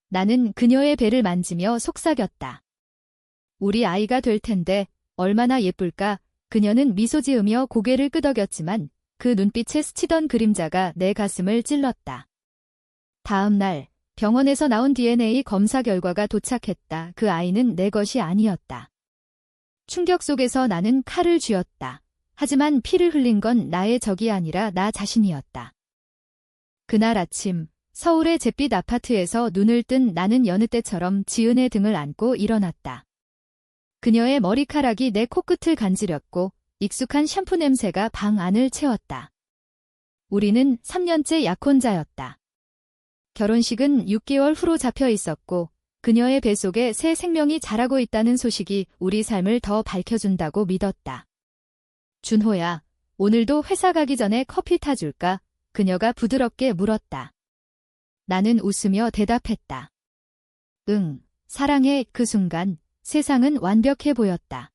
나는 그녀의 배를 만지며 속삭였다. 우리 아이가 될 텐데 얼마나 예쁠까. 그녀는 미소 지으며 고개를 끄덕였지만 그 눈빛에 스치던 그림자가 내 가슴을 찔렀다. 다음 날 병원에서 나온 DNA 검사 결과가 도착했다. 그 아이는 내 것이 아니었다. 충격 속에서 나는 칼을 쥐었다. 하지만 피를 흘린 건 나의 적이 아니라 나 자신이었다. 그날 아침 서울의 잿빛 아파트에서 눈을 뜬 나는 여느 때처럼 지은의 등을 안고 일어났다. 그녀의 머리카락이 내 코끝을 간지렸고 익숙한 샴푸 냄새가 방 안을 채웠다. 우리는 3년째 약혼자였다. 결혼식은 6개월 후로 잡혀 있었고 그녀의 뱃속에 새 생명이 자라고 있다는 소식이 우리 삶을 더 밝혀준다고 믿었다. 준호야, 오늘도 회사 가기 전에 커피 타줄까? 그녀가 부드럽게 물었다. 나는 웃으며 대답했다. 응, 사랑해. 그 순간 세상은 완벽해 보였다.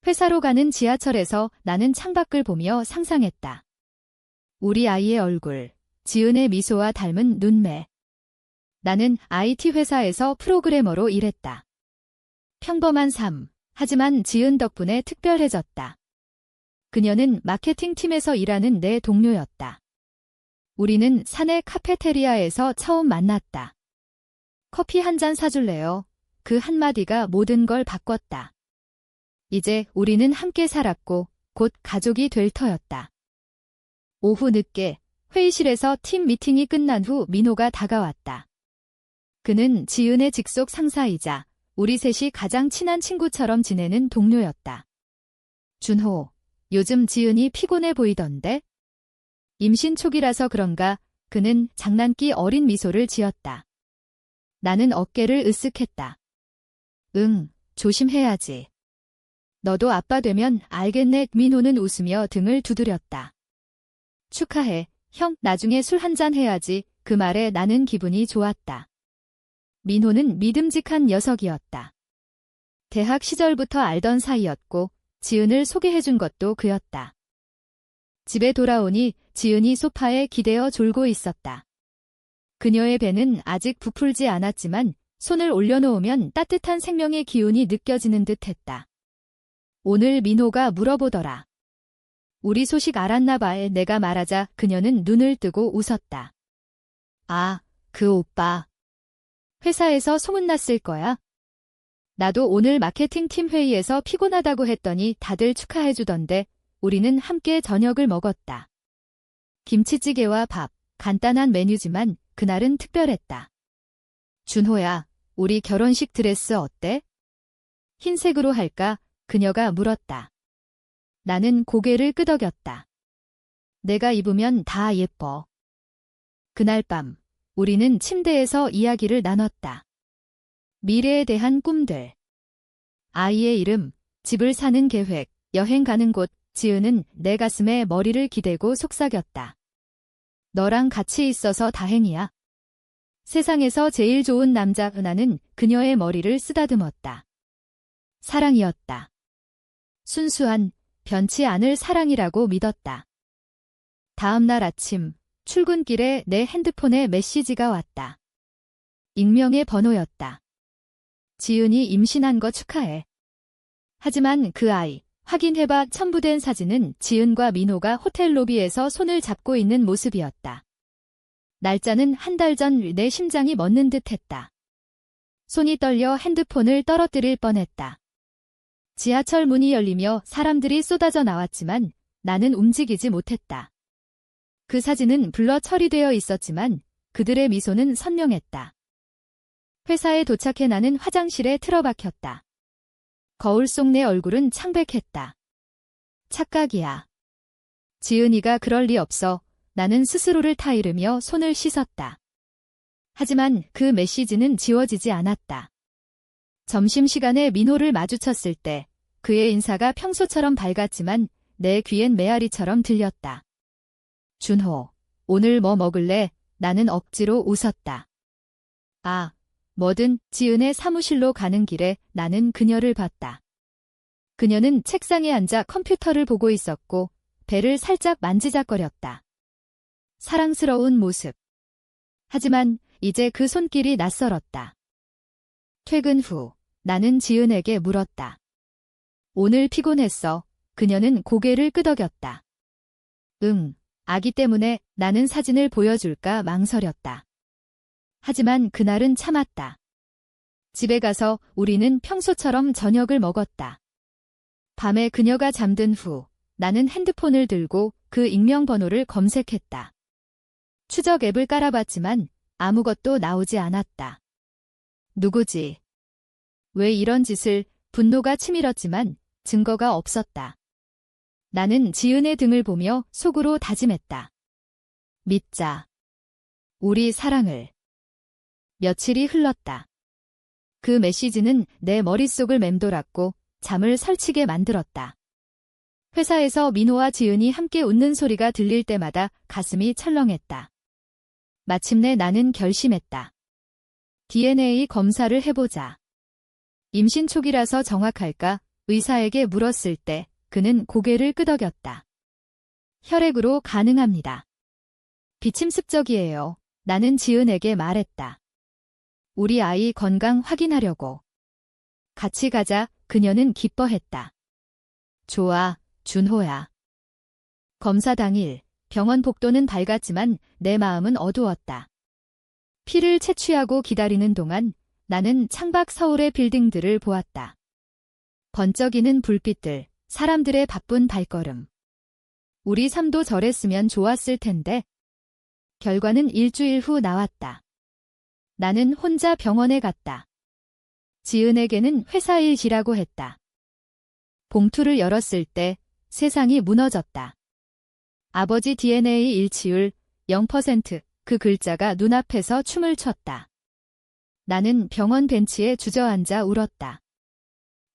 회사로 가는 지하철에서 나는 창밖을 보며 상상했다. 우리 아이의 얼굴, 지은의 미소와 닮은 눈매. 나는 IT 회사에서 프로그래머로 일했다. 평범한 삶, 하지만 지은 덕분에 특별해졌다. 그녀는 마케팅 팀에서 일하는 내 동료였다. 우리는 사내 카페테리아에서 처음 만났다. 커피 한 잔 사줄래요? 그 한마디가 모든 걸 바꿨다. 이제 우리는 함께 살았고 곧 가족이 될 터였다. 오후 늦게 회의실에서 팀 미팅이 끝난 후 민호가 다가왔다. 그는 지은의 직속 상사이자 우리 셋이 가장 친한 친구처럼 지내는 동료였다. 준호, 요즘 지은이 피곤해 보이던데? 임신 초기라서 그런가? 그는 장난기 어린 미소를 지었다. 나는 어깨를 으쓱했다. 응, 조심해야지. 너도 아빠 되면 알겠네. 민호는 웃으며 등을 두드렸다. 축하해. 형, 나중에 술 한잔 해야지. 그 말에 나는 기분이 좋았다. 민호는 믿음직한 녀석이었다. 대학 시절부터 알던 사이였고 지은을 소개해준 것도 그였다. 집에 돌아오니 지은이 소파에 기대어 졸고 있었다. 그녀의 배는 아직 부풀지 않았지만 손을 올려놓으면 따뜻한 생명의 기운이 느껴지는 듯했다. 오늘 민호가 물어보더라. 우리 소식 알았나 봐. 내가 말하자 그녀는 눈을 뜨고 웃었다. 아, 그 오빠. 회사에서 소문났을 거야. 나도 오늘 마케팅 팀 회의에서 피곤하다고 했더니 다들 축하해주던데 우리는 함께 저녁을 먹었다. 김치찌개와 밥, 간단한 메뉴지만 그날은 특별했다. 준호야, 우리 결혼식 드레스 어때? 흰색으로 할까? 그녀가 물었다. 나는 고개를 끄덕였다. 내가 입으면 다 예뻐. 그날 밤, 우리는 침대에서 이야기를 나눴다. 미래에 대한 꿈들. 아이의 이름, 집을 사는 계획, 여행 가는 곳. 지은은 내 가슴에 머리를 기대고 속삭였다. 너랑 같이 있어서 다행이야. 세상에서 제일 좋은 남자. 나는 그녀의 머리를 쓰다듬었다. 사랑이었다. 순수한, 변치 않을 사랑이라고 믿었다. 다음 날 아침, 출근길에 내 핸드폰에 메시지가 왔다. 익명의 번호였다. 지은이 임신한 거 축하해. 하지만 그 아이, 확인해봐. 첨부된 사진은 지은과 민호가 호텔 로비에서 손을 잡고 있는 모습이었다. 날짜는 한 달 전. 내 심장이 멎는 듯했다. 손이 떨려 핸드폰을 떨어뜨릴 뻔했다. 지하철 문이 열리며 사람들이 쏟아져 나왔지만 나는 움직이지 못했다. 그 사진은 블러 처리되어 있었지만 그들의 미소는 선명했다. 회사에 도착해 나는 화장실에 틀어박혔다. 거울 속 내 얼굴은 창백했다. 착각이야. 지은이가 그럴 리 없어. 나는 스스로를 타이르며 손을 씻었다. 하지만 그 메시지는 지워지지 않았다. 점심시간에 민호를 마주쳤을 때 그의 인사가 평소처럼 밝았지만 내 귀엔 메아리처럼 들렸다. 준호, 오늘 뭐 먹을래? 나는 억지로 웃었다. 아, 뭐든. 지은의 사무실로 가는 길에 나는 그녀를 봤다. 그녀는 책상에 앉아 컴퓨터를 보고 있었고 배를 살짝 만지작거렸다. 사랑스러운 모습. 하지만 이제 그 손길이 낯설었다. 퇴근 후 나는 지은에게 물었다. 오늘 피곤했어. 그녀는 고개를 끄덕였다. 아기 때문에 나는 사진을 보여줄까 망설였다. 하지만 그날은 참았다. 집에 가서 우리는 평소처럼 저녁을 먹었다. 밤에 그녀가 잠든 후 나는 핸드폰을 들고 그 익명 번호를 검색했다. 추적 앱을 깔아봤지만 아무것도 나오지 않았다. 누구지? 왜 이런 짓을? 분노가 치밀었지만 증거가 없었다. 나는 지은의 등을 보며 속으로 다짐했다. 믿자. 우리 사랑을. 며칠이 흘렀다. 그 메시지는 내 머릿속을 맴돌았고 잠을 설치게 만들었다. 회사에서 민호와 지은이 함께 웃는 소리가 들릴 때마다 가슴이 철렁했다. 마침내 나는 결심했다. DNA 검사를 해보자. 임신 초기라서 정확할까? 의사에게 물었을 때 그는 고개를 끄덕였다. 혈액으로 가능합니다. 비침습적이에요. 나는 지은에게 말했다. 우리 아이 건강 확인하려고. 같이 가자. 그녀는 기뻐했다. 좋아, 준호야. 검사 당일 병원 복도는 밝았지만 내 마음은 어두웠다. 피를 채취하고 기다리는 동안 나는 창밖 서울의 빌딩들을 보았다. 번쩍이는 불빛들, 사람들의 바쁜 발걸음. 우리 삶도 저랬으면 좋았을 텐데. 결과는 일주일 후 나왔다. 나는 혼자 병원에 갔다. 지은에게는 회사 일이라고 했다. 봉투를 열었을 때 세상이 무너졌다. 아버지 DNA 일치율 0%, 그 글자가 눈앞에서 춤을 췄다. 나는 병원 벤치에 주저앉아 울었다.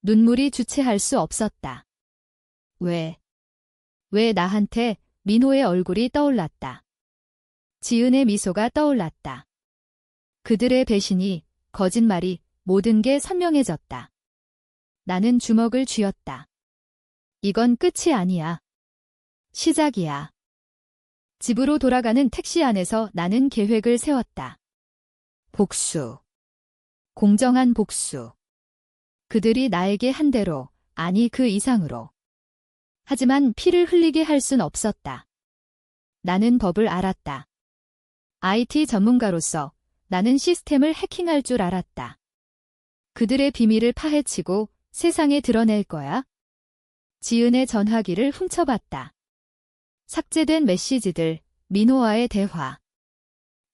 눈물이 주체할 수 없었다. 왜 나한테? 민호의 얼굴이 떠올랐다. 지은의 미소가 떠올랐다. 그들의 배신이, 거짓말이, 모든 게 선명해졌다. 나는 주먹을 쥐었다. 이건 끝이 아니야. 시작이야. 집으로 돌아가는 택시 안에서 나는 계획을 세웠다. 복수. 공정한 복수. 그들이 나에게 한 대로, 아니 그 이상으로. 하지만 피를 흘리게 할 순 없었다. 나는 법을 알았다. IT 전문가로서 나는 시스템을 해킹할 줄 알았다. 그들의 비밀을 파헤치고 세상에 드러낼 거야. 지은의 전화기를 훔쳐봤다. 삭제된 메시지들, 민호와의 대화.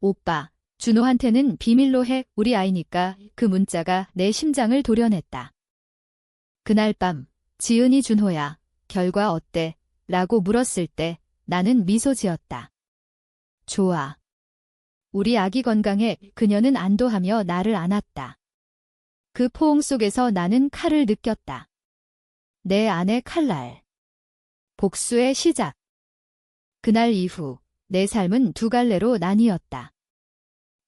오빠, 준호한테는 비밀로 해. 우리 아이니까. 그 문자가 내 심장을 도려냈다. 그날 밤 지은이 준호야, 결과 어때? 라고 물었을 때 나는 미소 지었다. 좋아. 우리 아기 건강에. 그녀는 안도하며 나를 안았다. 그 포옹 속에서 나는 칼을 느꼈다. 내 안의 칼날. 복수의 시작. 그날 이후 내 삶은 두 갈래로 나뉘었다.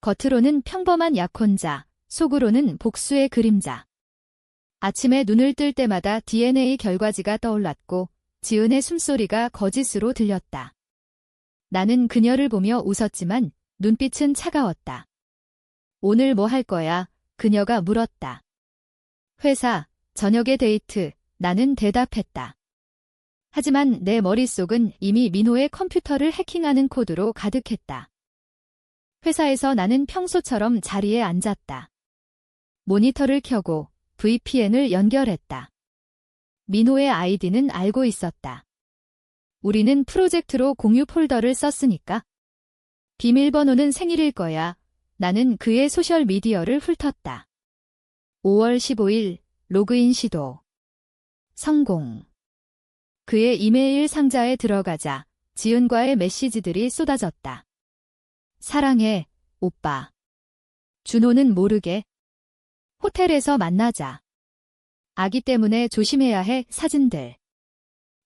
겉으로는 평범한 약혼자, 속으로는 복수의 그림자. 아침에 눈을 뜰 때마다 DNA 결과지가 떠올랐고 지은의 숨소리가 거짓으로 들렸다. 나는 그녀를 보며 웃었지만 눈빛은 차가웠다. 오늘 뭐 할 거야? 그녀가 물었다. 회사, 저녁에 데이트. 나는 대답했다. 하지만 내 머릿속은 이미 민호의 컴퓨터를 해킹하는 코드로 가득했다. 회사에서 나는 평소처럼 자리에 앉았다. 모니터를 켜고 VPN을 연결했다. 민호의 아이디는 알고 있었다. 우리는 프로젝트로 공유 폴더를 썼으니까. 비밀번호는 생일일 거야. 나는 그의 소셜미디어를 훑었다. 5월 15일 로그인 시도. 성공. 그의 이메일 상자에 들어가자 지은과의 메시지들이 쏟아졌다. 사랑해, 오빠. 준호는 모르게. 호텔에서 만나자. 아기 때문에 조심해야 해. 사진들.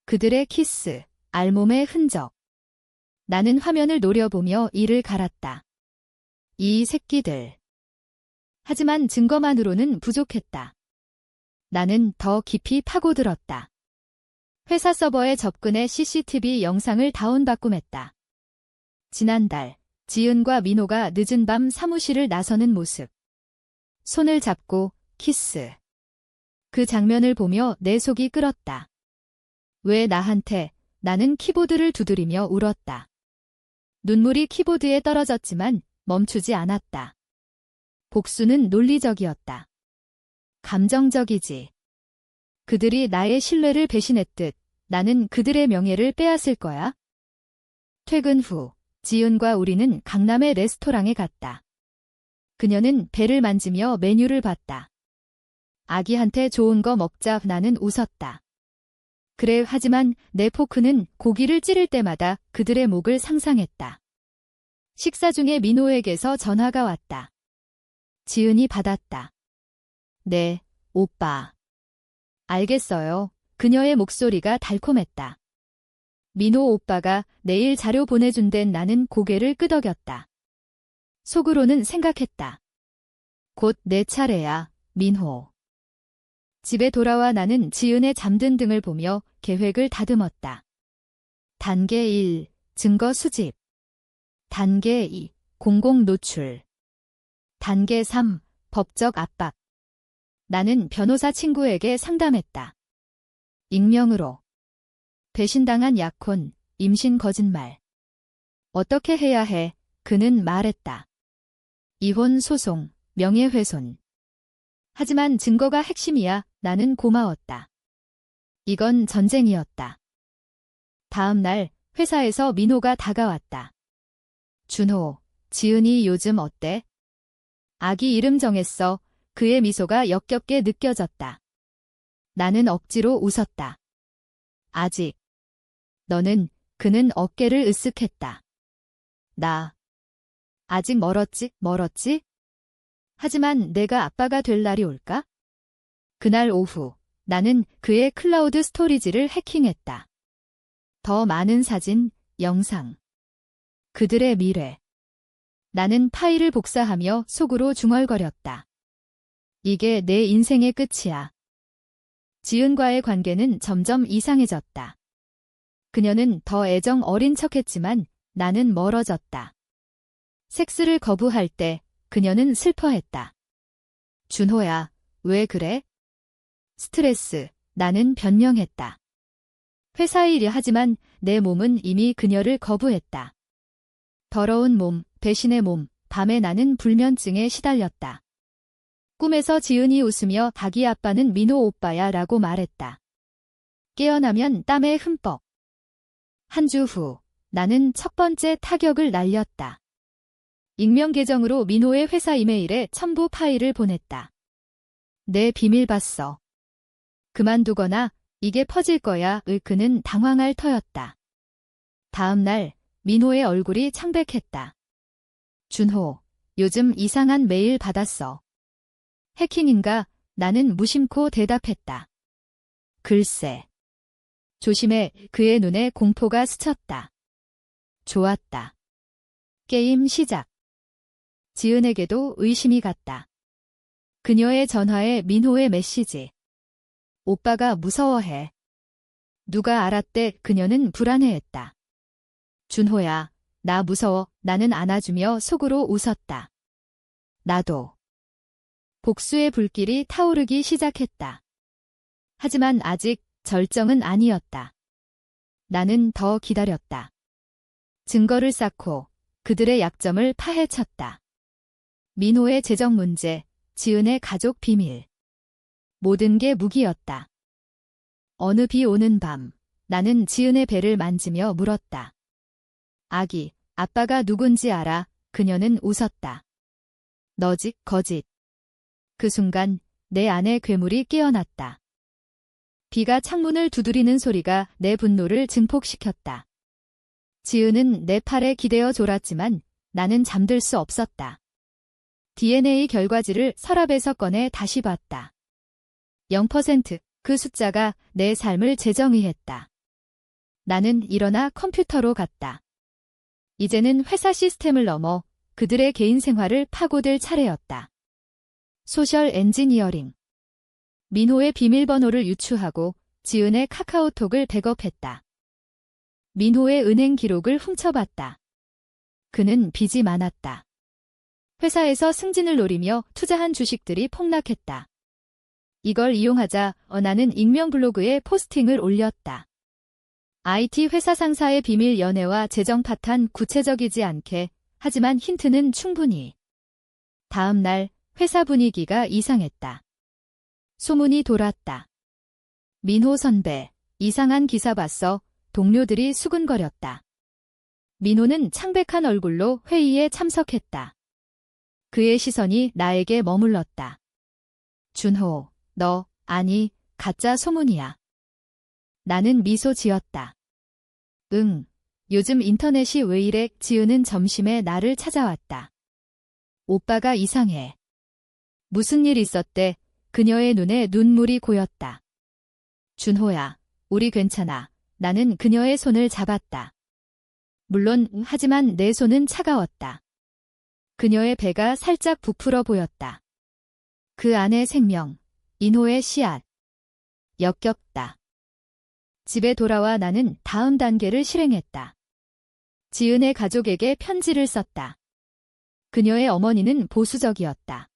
그들의 키스, 알몸의 흔적. 나는 화면을 노려보며 이를 갈았다. 이 새끼들. 하지만 증거만으로는 부족했다. 나는 더 깊이 파고들었다. 회사 서버에 접근해 CCTV 영상을 다운받고 맸다. 지난달 지은과 민호가 늦은 밤 사무실을 나서는 모습. 손을 잡고 키스. 그 장면을 보며 내 속이 끓었다. 왜 나한테? 나는 키보드를 두드리며 울었다. 눈물이 키보드에 떨어졌지만 멈추지 않았다. 복수는 논리적이었다. 감정적이지. 그들이 나의 신뢰를 배신했듯 나는 그들의 명예를 빼앗을 거야. 퇴근 후 지은과 우리는 강남의 레스토랑에 갔다. 그녀는 배를 만지며 메뉴를 봤다. 아기한테 좋은 거 먹자. 나는 웃었다. 그래, 하지만 내 포크는 고기를 찌를 때마다 그들의 목을 상상했다. 식사 중에 민호에게서 전화가 왔다. 지은이 받았다. 네, 오빠. 알겠어요. 그녀의 목소리가 달콤했다. 민호 오빠가 내일 자료 보내준댄. 나는 고개를 끄덕였다. 속으로는 생각했다. 곧 내 차례야, 민호. 집에 돌아와 나는 지은의 잠든 등을 보며 계획을 다듬었다. 단계 1. 증거 수집. 단계 2. 공공 노출. 단계 3. 법적 압박. 나는 변호사 친구에게 상담했다. 익명으로. 배신당한 약혼, 임신 거짓말. 어떻게 해야 해? 그는 말했다. 이혼 소송, 명예훼손. 하지만 증거가 핵심이야. 나는 고마웠다. 이건 전쟁이었다. 다음 날 회사에서 민호가 다가왔다. 준호, 지은이 요즘 어때? 아기 이름 정했어. 그의 미소가 역겹게 느껴졌다. 나는 억지로 웃었다. 아직. 그는 어깨를 으쓱했다. 나. 아직 멀었지? 하지만 내가 아빠가 될 날이 올까? 그날 오후, 나는 그의 클라우드 스토리지를 해킹했다. 더 많은 사진, 영상. 그들의 미래. 나는 파일을 복사하며 속으로 중얼거렸다. 이게 내 인생의 끝이야. 지은과의 관계는 점점 이상해졌다. 그녀는 더 애정 어린 척했지만 나는 멀어졌다. 섹스를 거부할 때 그녀는 슬퍼했다. 준호야, 왜 그래? 스트레스, 나는 변명했다. 회사 일이 하지만 내 몸은 이미 그녀를 거부했다. 더러운 몸, 배신의 몸, 밤에 나는 불면증에 시달렸다. 꿈에서 지은이 웃으며 자기 아빠는 민호 오빠야 라고 말했다. 깨어나면 땀에 흠뻑. 한 주 후, 나는 첫 번째 타격을 날렸다. 익명 계정으로 민호의 회사 이메일에 첨부 파일을 보냈다. 내 비밀 봤어. 그만두거나 이게 퍼질 거야. 그는 당황할 터였다. 다음 날 민호의 얼굴이 창백했다. 준호, 요즘 이상한 메일 받았어. 해킹인가? 나는 무심코 대답했다. 글쎄. 조심해. 그의 눈에 공포가 스쳤다. 좋았다. 게임 시작. 지은에게도 의심이 갔다. 그녀의 전화에 민호의 메시지. 오빠가 무서워해. 누가 알았대? 그녀는 불안해했다. 준호야, 나 무서워. 나는 안아주며 속으로 웃었다. 나도. 복수의 불길이 타오르기 시작했다. 하지만 아직 절정은 아니었다. 나는 더 기다렸다. 증거를 쌓고 그들의 약점을 파헤쳤다. 민호의 재정 문제, 지은의 가족 비밀. 모든 게 무기였다. 어느 비 오는 밤, 나는 지은의 배를 만지며 물었다. 아기, 아빠가 누군지 알아? 그녀는 웃었다. 너지, 거짓. 그 순간 내 안에 괴물이 깨어났다. 비가 창문을 두드리는 소리가 내 분노를 증폭시켰다. 지은은 내 팔에 기대어 졸았지만 나는 잠들 수 없었다. DNA 결과지를 서랍에서 꺼내 다시 봤다. 0%, 그 숫자가 내 삶을 재정의했다. 나는 일어나 컴퓨터로 갔다. 이제는 회사 시스템을 넘어 그들의 개인 생활을 파고들 차례였다. 소셜 엔지니어링. 민호의 비밀번호를 유추하고 지은의 카카오톡을 백업했다. 민호의 은행 기록을 훔쳐봤다. 그는 빚이 많았다. 회사에서 승진을 노리며 투자한 주식들이 폭락했다. 이걸 이용하자 나는 익명 블로그에 포스팅을 올렸다. IT 회사 상사의 비밀 연애와 재정 파탄 구체적이지 않게 하지만 힌트는 충분히. 다음 날 회사 분위기가 이상했다. 소문이 돌았다. 민호 선배, 이상한 기사 봤어. 동료들이 수근거렸다. 민호는 창백한 얼굴로 회의에 참석했다. 그의 시선이 나에게 머물렀다. 준호, 너, 아니, 가짜 소문이야. 나는 미소 지었다. 응, 요즘 인터넷이 왜 이래? 지은은 점심에 나를 찾아왔다. 오빠가 이상해. 무슨 일 있었대? 그녀의 눈에 눈물이 고였다. 준호야, 우리 괜찮아. 나는 그녀의 손을 잡았다. 물론, 하지만 내 손은 차가웠다. 그녀의 배가 살짝 부풀어 보였다. 그 안에 생명, 인호의 씨앗. 역겹다. 집에 돌아와 나는 다음 단계를 실행했다. 지은의 가족에게 편지를 썼다. 그녀의 어머니는 보수적이었다.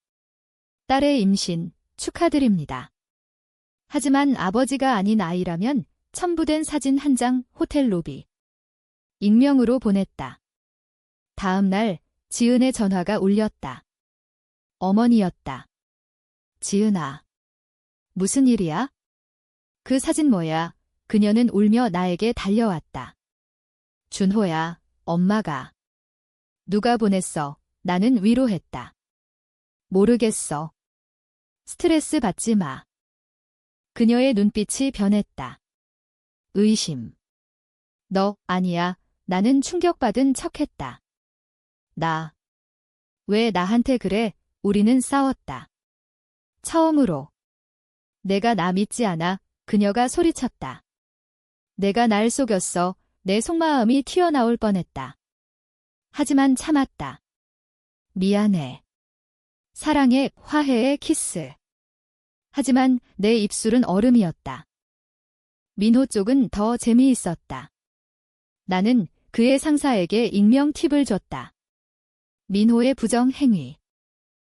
딸의 임신, 축하드립니다. 하지만 아버지가 아닌 아이라면 첨부된 사진 한 장 호텔 로비. 익명으로 보냈다. 다음 날 지은의 전화가 울렸다. 어머니였다. 지은아. 무슨 일이야? 그 사진 뭐야? 그녀는 울며 나에게 달려왔다. 준호야, 엄마가. 누가 보냈어? 나는 위로했다. 모르겠어. 스트레스 받지 마. 그녀의 눈빛이 변했다. 의심. 너, 아니야. 나는 충격받은 척했다. 나. 왜 나한테 그래? 우리는 싸웠다. 처음으로. 내가 나 믿지 않아. 그녀가 소리쳤다. 내가 날 속였어. 내 속마음이 튀어나올 뻔했다. 하지만 참았다. 미안해. 사랑해, 화해의 키스. 하지만 내 입술은 얼음이었다. 민호 쪽은 더 재미있었다. 나는 그의 상사에게 익명 팁을 줬다. 민호의 부정 행위.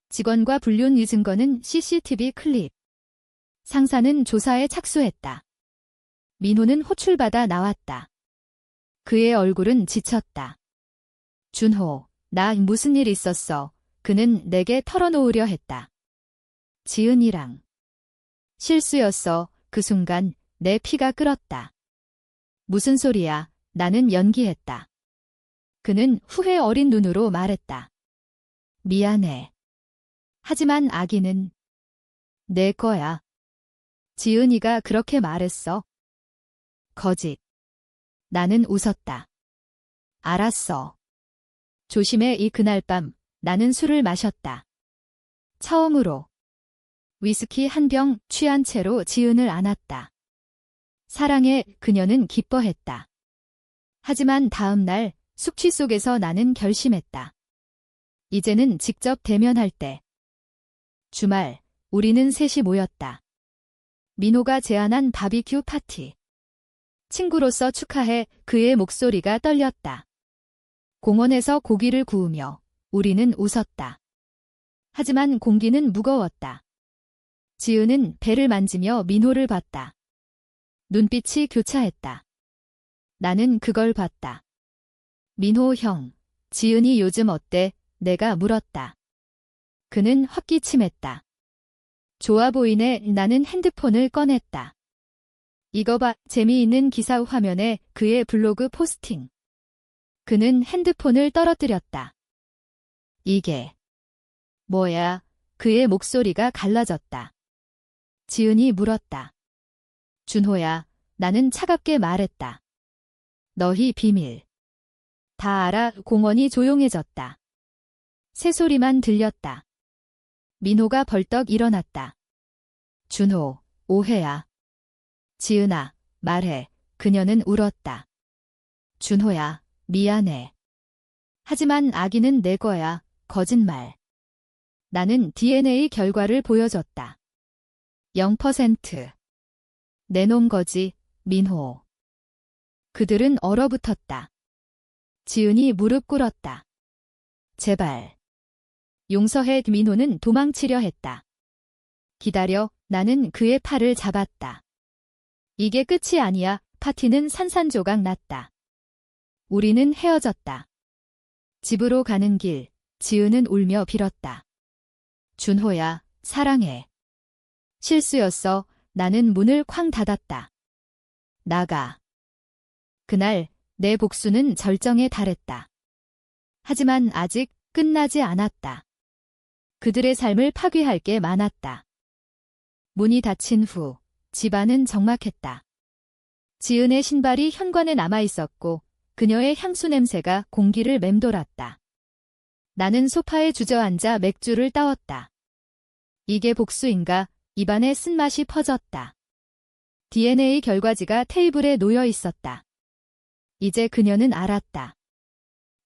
직원과 불륜 이 증거는 CCTV 클립. 상사는 조사에 착수했다. 민호는 호출받아 나왔다. 그의 얼굴은 지쳤다. 준호, 나 무슨 일 있었어? 그는 내게 털어놓으려 했다. 지은이랑. 실수였어. 그 순간 내 피가 끓었다. 무슨 소리야? 나는 연기했다. 그는 후회 어린 눈으로 말했다. 미안해. 하지만 아기는 내 거야. 지은이가 그렇게 말했어. 거짓. 나는 웃었다. 알았어. 조심해. 그날 밤 나는 술을 마셨다. 처음으로. 위스키 한 병 취한 채로 지은을 안았다. 사랑해. 그녀는 기뻐했다. 하지만 다음 날 숙취 속에서 나는 결심했다. 이제는 직접 대면할 때. 주말, 우리는 셋이 모였다. 민호가 제안한 바비큐 파티. 친구로서 축하해. 그의 목소리가 떨렸다. 공원에서 고기를 구우며 우리는 웃었다. 하지만 공기는 무거웠다. 지은은 배를 만지며 민호를 봤다. 눈빛이 교차했다. 나는 그걸 봤다. 민호 형, 지은이 요즘 어때? 내가 물었다. 그는 헛기침했다. 좋아 보이네. 나는 핸드폰을 꺼냈다. 이거 봐. 재미있는 기사 화면에 그의 블로그 포스팅. 그는 핸드폰을 떨어뜨렸다. 이게 뭐야? 그의 목소리가 갈라졌다. 지은이 물었다. 준호야, 나는 차갑게 말했다. 너희 비밀. 다 알아. 공원이 조용해졌다. 새소리만 들렸다. 민호가 벌떡 일어났다. 준호, 오해야. 지은아, 말해. 그녀는 울었다. 준호야, 미안해. 하지만 아기는 내 거야. 거짓말. 나는 DNA 결과를 보여줬다. 0%. 내놓은 거지, 민호. 그들은 얼어붙었다. 지은이 무릎 꿇었다. 제발. 용서해. 민호는 도망치려 했다. 기다려. 나는 그의 팔을 잡았다. 이게 끝이 아니야. 파티는 산산조각 났다. 우리는 헤어졌다. 집으로 가는 길, 지은은 울며 빌었다. 준호야, 사랑해. 실수였어. 나는 문을 쾅 닫았다. 나가. 그날 내 복수는 절정에 달했다. 하지만 아직 끝나지 않았다. 그들의 삶을 파괴할 게 많았다. 문이 닫힌 후 집안은 적막했다. 지은의 신발이 현관에 남아 있었고 그녀의 향수 냄새가 공기를 맴돌았다. 나는 소파에 주저앉아 맥주를 따웠다. 이게 복수인가? 입안에 쓴맛이 퍼졌다. DNA 결과지가 테이블에 놓여 있었다. 이제 그녀는 알았다.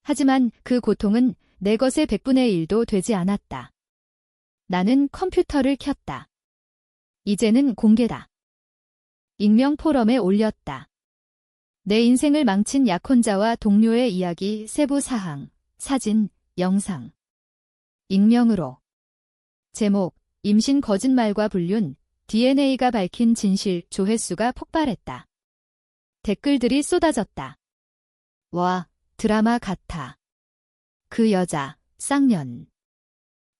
하지만 그 고통은 내 것의 100분의 1도 되지 않았다. 나는 컴퓨터를 켰다. 이제는 공개다. 익명 포럼에 올렸다. 내 인생을 망친 약혼자와 동료의 이야기, 세부 사항, 사진, 영상. 익명으로. 제목, 임신 거짓말과 불륜, DNA가 밝힌 진실. 조회수가 폭발했다. 댓글들이 쏟아졌다. 와, 드라마 같아. 그 여자, 쌍년.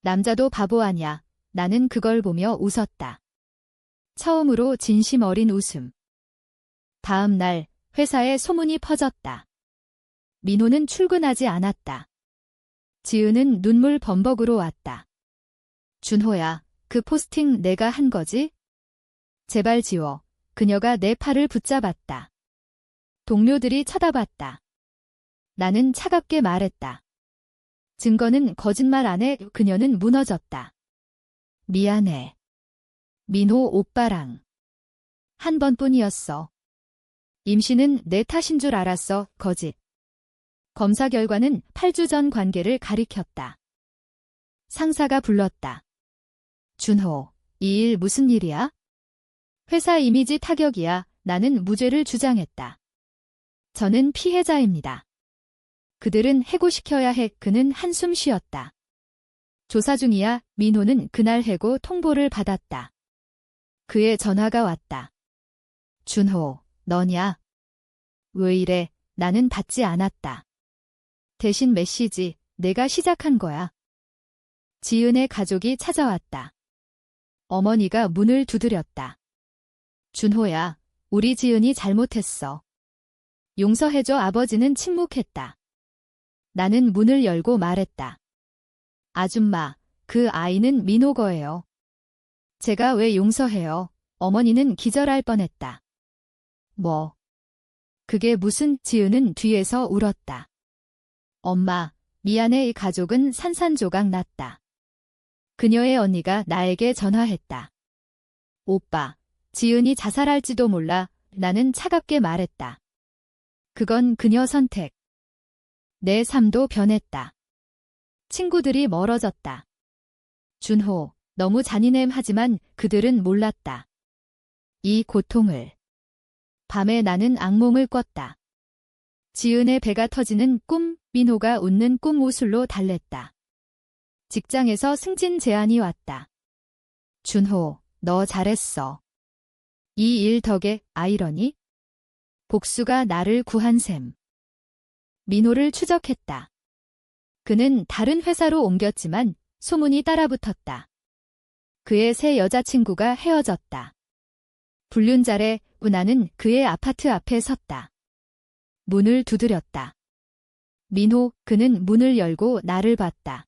남자도 바보 아냐. 나는 그걸 보며 웃었다. 처음으로 진심 어린 웃음. 다음 날 회사에 소문이 퍼졌다. 민호는 출근하지 않았다. 지은은 눈물 범벅으로 왔다. 준호야, 그 포스팅 내가 한 거지? 제발 지워. 그녀가 내 팔을 붙잡았다. 동료들이 쳐다봤다. 나는 차갑게 말했다. 증거는 거짓말 안에. 그녀는 무너졌다. 미안해. 민호 오빠랑. 한 번뿐이었어. 임신은 내 탓인 줄 알았어. 거짓. 검사 결과는 8주 전 관계를 가리켰다. 상사가 불렀다. 준호, 이 일 무슨 일이야? 회사 이미지 타격이야. 나는 무죄를 주장했다. 저는 피해자입니다. 그들은 해고시켜야 해. 그는 한숨 쉬었다. 조사 중이야. 민호는 그날 해고 통보를 받았다. 그의 전화가 왔다. 준호, 너냐? 왜 이래? 나는 받지 않았다. 대신 메시지, 내가 시작한 거야. 지은의 가족이 찾아왔다. 어머니가 문을 두드렸다. 준호야, 우리 지은이 잘못했어. 용서해줘. 아버지는 침묵했다. 나는 문을 열고 말했다. 아줌마, 그 아이는 민호 거예요. 제가 왜 용서해요? 어머니는 기절할 뻔했다. 뭐? 그게 무슨? 지은은 뒤에서 울었다. 엄마, 미안해. 이 가족은 산산조각 났다. 그녀의 언니가 나에게 전화했다. 오빠, 지은이 자살할지도 몰라. 나는 차갑게 말했다. 그건 그녀 선택. 내 삶도 변했다. 친구들이 멀어졌다. 준호, 너무 잔인해. 하지만 그들은 몰랐다. 이 고통을. 밤에 나는 악몽을 꿨다. 지은의 배가 터지는 꿈, 민호가 웃는 꿈. 우술로 달랬다. 직장에서 승진 제안이 왔다. 준호, 너 잘했어. 이 일 덕에. 아이러니? 복수가 나를 구한 셈. 민호를 추적했다. 그는 다른 회사로 옮겼지만 소문이 따라붙었다. 그의 새 여자친구가 헤어졌다. 불륜자래. 나는 그의 아파트 앞에 섰다. 문을 두드렸다. 민호, 그는 문을 열고 나를 봤다.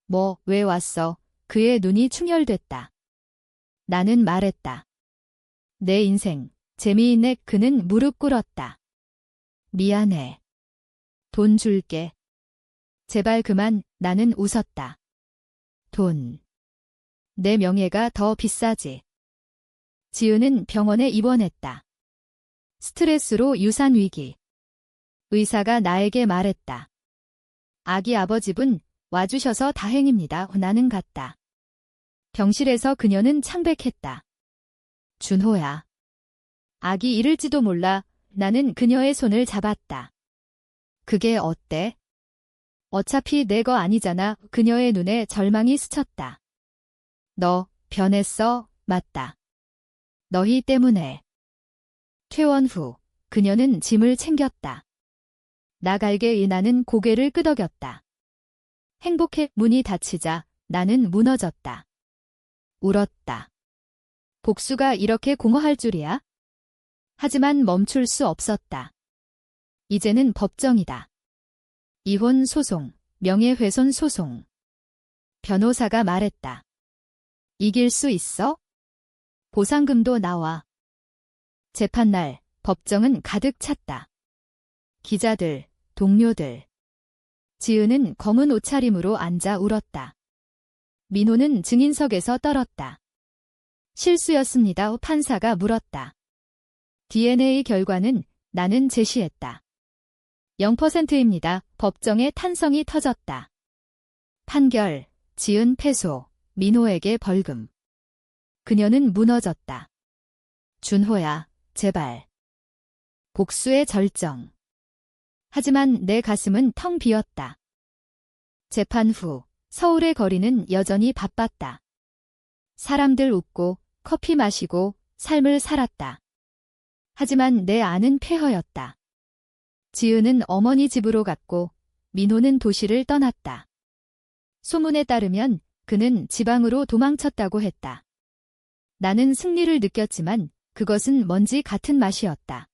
뭐, 왜 왔어? 그의 눈이 충혈됐다. 나는 말했다. 내 인생, 재미있네. 그는 무릎 꿇었다. 미안해. 돈 줄게. 제발 그만. 나는 웃었다. 돈. 내 명예가 더 비싸지. 지은은 병원에 입원했다. 스트레스로 유산 위기. 의사가 나에게 말했다. 아기 아버지분 와주셔서 다행입니다. 나는 갔다. 병실에서 그녀는 창백했다. 준호야. 아기 잃을지도 몰라. 나는 그녀의 손을 잡았다. 그게 어때? 어차피 내 거 아니잖아. 그녀의 눈에 절망이 스쳤다. 너 변했어. 맞다. 너희 때문에. 퇴원 후 그녀는 짐을 챙겼다. 나갈게 나는 고개를 끄덕였다. 행복해. 문이 닫히자 나는 무너졌다. 울었다. 복수가 이렇게 공허할 줄이야? 하지만 멈출 수 없었다. 이제는 법정이다. 이혼 소송, 명예훼손 소송. 변호사가 말했다. 이길 수 있어? 보상금도 나와. 재판날, 법정은 가득 찼다. 기자들, 동료들. 지은은 검은 옷차림으로 앉아 울었다. 민호는 증인석에서 떨었다. 실수였습니다. 판사가 물었다. DNA 결과는 나는 제시했다. 0%입니다. 법정의 탄성이 터졌다. 판결, 지은 패소, 민호에게 벌금. 그녀는 무너졌다. 준호야, 제발. 복수의 절정. 하지만 내 가슴은 텅 비었다. 재판 후 서울의 거리는 여전히 바빴다. 사람들 웃고 커피 마시고 삶을 살았다. 하지만 내 안은 폐허였다. 지은은 어머니 집으로 갔고 민호는 도시를 떠났다. 소문에 따르면 그는 지방으로 도망쳤다고 했다. 나는 승리를 느꼈지만 그것은 먼지 같은 맛이었다.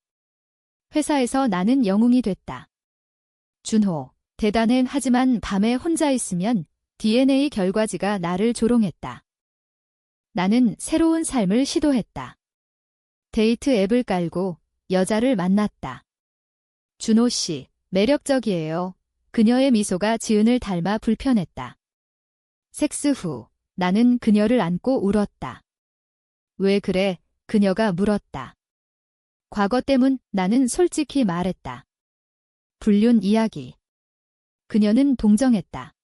회사에서 나는 영웅이 됐다. 준호, 대단해. 하지만 밤에 혼자 있으면 DNA 결과지가 나를 조롱했다. 나는 새로운 삶을 시도했다. 데이트 앱을 깔고 여자를 만났다. 준호 씨, 매력적이에요. 그녀의 미소가 지은을 닮아 불편했다. 섹스 후 나는 그녀를 안고 울었다. 왜 그래? 그녀가 물었다. 과거 때문. 나는 솔직히 말했다. 불륜 이야기. 그녀는 동정했다.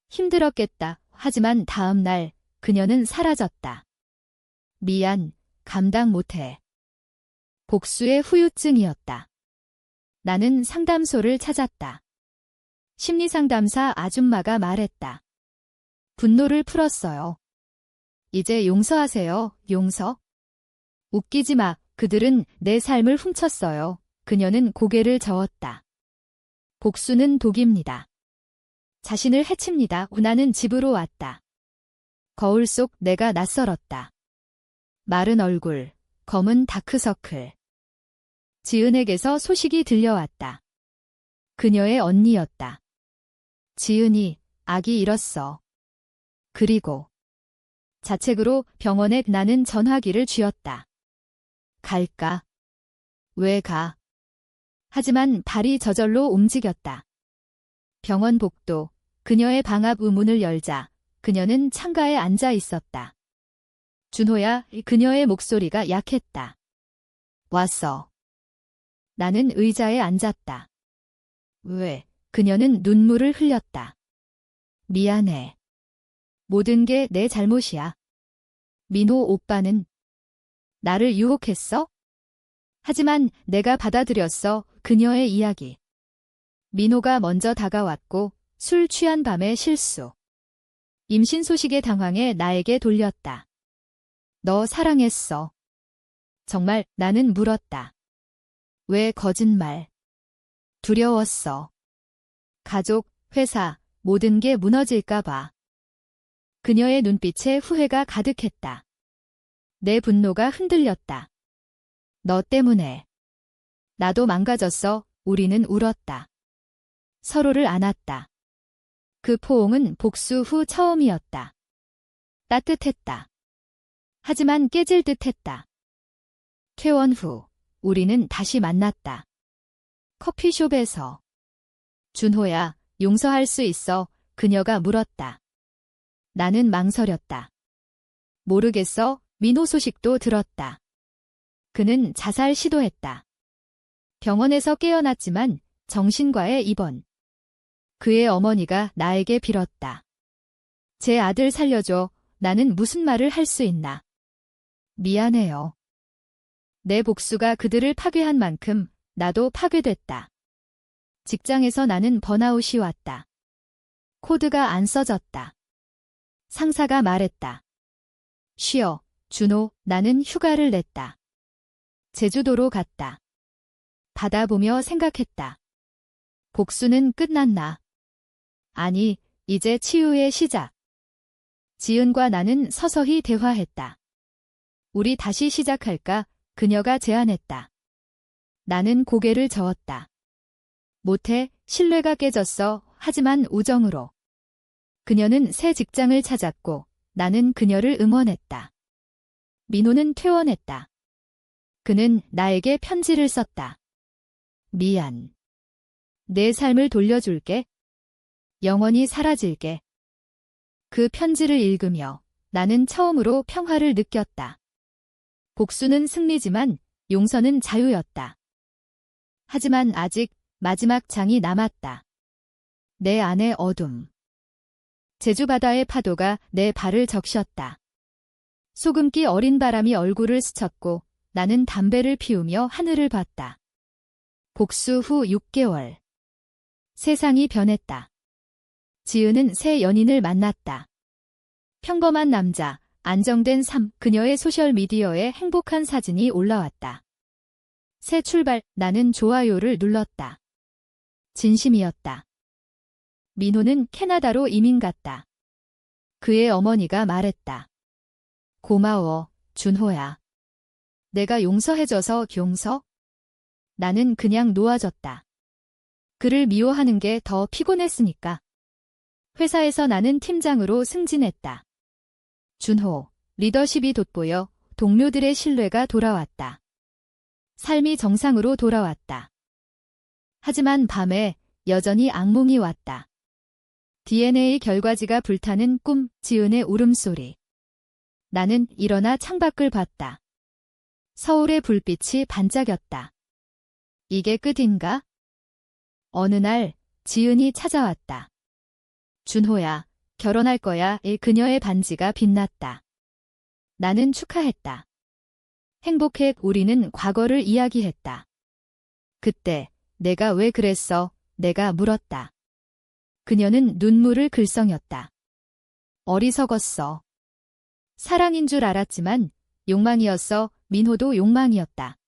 힘들었겠다. 하지만 다음 날 그녀는 사라졌다. 미안, 감당 못해. 복수의 후유증이었다. 나는 상담소를 찾았다. 심리상담사 아줌마가 말했다. 분노를 풀었어요. 이제 용서하세요. 용서? 웃기지 마. 그들은 내 삶을 훔쳤어요. 그녀는 고개를 저었다. 복수는 독입니다. 자신을 해칩니다. 나는 집으로 왔다. 거울 속 내가 낯설었다. 마른 얼굴, 검은 다크서클. 지은에게서 소식이 들려왔다. 그녀의 언니였다. 지은이 아기 잃었어. 그리고 자책으로 병원에 나는 전화기를 쥐었다. 갈까? 왜 가? 하지만 발이 저절로 움직였다. 병원 복도, 그녀의 방 앞 의문을 열자 그녀는 창가에 앉아 있었다. 준호야, 그녀의 목소리가 약했다. 왔어. 나는 의자에 앉았다. 왜? 그녀는 눈물을 흘렸다. 미안해. 모든 게 내 잘못이야. 민호 오빠는 나를 유혹했어? 하지만 내가 받아들였어. 그녀의 이야기. 민호가 먼저 다가왔고 술 취한 밤의 실수. 임신 소식에 당황해 나에게 돌렸다. 너 사랑했어. 정말? 나는 물었다. 왜 거짓말? 두려웠어. 가족, 회사, 모든 게 무너질까 봐. 그녀의 눈빛에 후회가 가득했다. 내 분노가 흔들렸다. 너 때문에. 나도 망가졌어. 우리는 울었다. 서로를 안았다. 그 포옹은 복수 후 처음이었다. 따뜻했다. 하지만 깨질 듯했다. 퇴원 후 우리는 다시 만났다. 커피숍에서. 준호야, 용서할 수 있어. 그녀가 물었다. 나는 망설였다. 모르겠어. 민호 소식도 들었다. 그는 자살 시도했다. 병원에서 깨어났지만 정신과에 입원. 그의 어머니가 나에게 빌었다. 제 아들 살려줘. 나는 무슨 말을 할 수 있나. 미안해요. 내 복수가 그들을 파괴한 만큼 나도 파괴됐다. 직장에서 나는 번아웃이 왔다. 코드가 안 써졌다. 상사가 말했다. 쉬어, 준호, 나는 휴가를 냈다. 제주도로 갔다. 바다 보며 생각했다. 복수는 끝났나? 아니, 이제 치유의 시작. 지은과 나는 서서히 대화했다. 우리 다시 시작할까? 그녀가 제안했다. 나는 고개를 저었다. 못해, 신뢰가 깨졌어. 하지만 우정으로. 그녀는 새 직장을 찾았고 나는 그녀를 응원했다. 민호는 퇴원했다. 그는 나에게 편지를 썼다. 미안. 내 삶을 돌려줄게. 영원히 사라질게. 그 편지를 읽으며 나는 처음으로 평화를 느꼈다. 복수는 승리지만 용서는 자유였다. 하지만 아직 마지막 장이 남았다. 내 안의 어둠. 제주 바다의 파도가 내 발을 적셨다. 소금기 어린 바람이 얼굴을 스쳤고 나는 담배를 피우며 하늘을 봤다. 복수 후 6개월. 세상이 변했다. 지은은 새 연인을 만났다. 평범한 남자, 안정된 삶, 그녀의 소셜미디어에 행복한 사진이 올라왔다. 새 출발, 나는 좋아요를 눌렀다. 진심이었다. 민호는 캐나다로 이민 갔다. 그의 어머니가 말했다. 고마워, 준호야. 내가 용서해줘서 용서? 나는 그냥 놓아졌다. 그를 미워하는 게 더 피곤했으니까. 회사에서 나는 팀장으로 승진했다. 준호, 리더십이 돋보여 동료들의 신뢰가 돌아왔다. 삶이 정상으로 돌아왔다. 하지만 밤에 여전히 악몽이 왔다. DNA 결과지가 불타는 꿈, 지은의 울음소리. 나는 일어나 창밖을 봤다. 서울의 불빛이 반짝였다. 이게 끝인가? 어느 날 지은이 찾아왔다. 준호야, 결혼할 거야. 그녀의 반지가 빛났다. 나는 축하했다. 행복해. 우리는 과거를 이야기했다. 그때 내가 왜 그랬어? 내가 물었다. 그녀는 눈물을 글썽였다. 어리석었어. 사랑인 줄 알았지만 욕망이었어. 민호도 욕망이었다.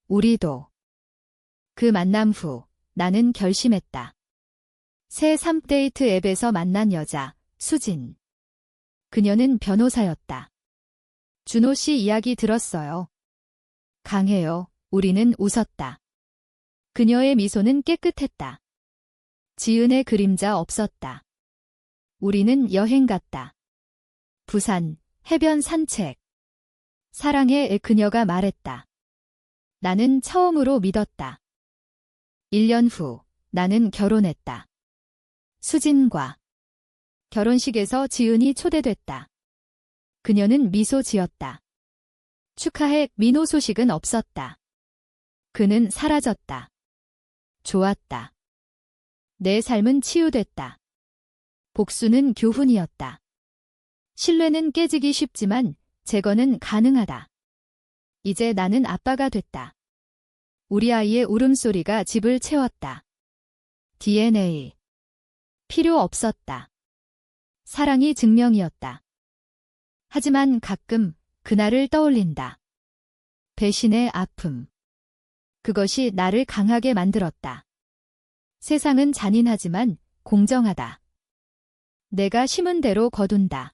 우리도. 그 만남 후 나는 결심했다. 새 3데이트 앱에서 만난 여자, 수진. 그녀는 변호사였다. 준호 씨 이야기 들었어요. 강해요. 우리는 웃었다. 그녀의 미소는 깨끗했다. 지은의 그림자 없었다. 우리는 여행 갔다. 부산, 해변 산책. 사랑해. 그녀가 말했다. 나는 처음으로 믿었다. 1년 후 나는 결혼했다. 수진과. 결혼식에서 지은이 초대됐다. 그녀는 미소 지었다. 축하해. 민호 소식은 없었다. 그는 사라졌다. 좋았다. 내 삶은 치유됐다. 복수는 교훈이었다. 신뢰는 깨지기 쉽지만 재건은 가능하다. 이제 나는 아빠가 됐다. 우리 아이의 울음소리가 집을 채웠다. DNA. 필요 없었다. 사랑이 증명이었다. 하지만 가끔 그날을 떠올린다. 배신의 아픔. 그것이 나를 강하게 만들었다. 세상은 잔인하지만 공정하다. 내가 심은 대로 거둔다.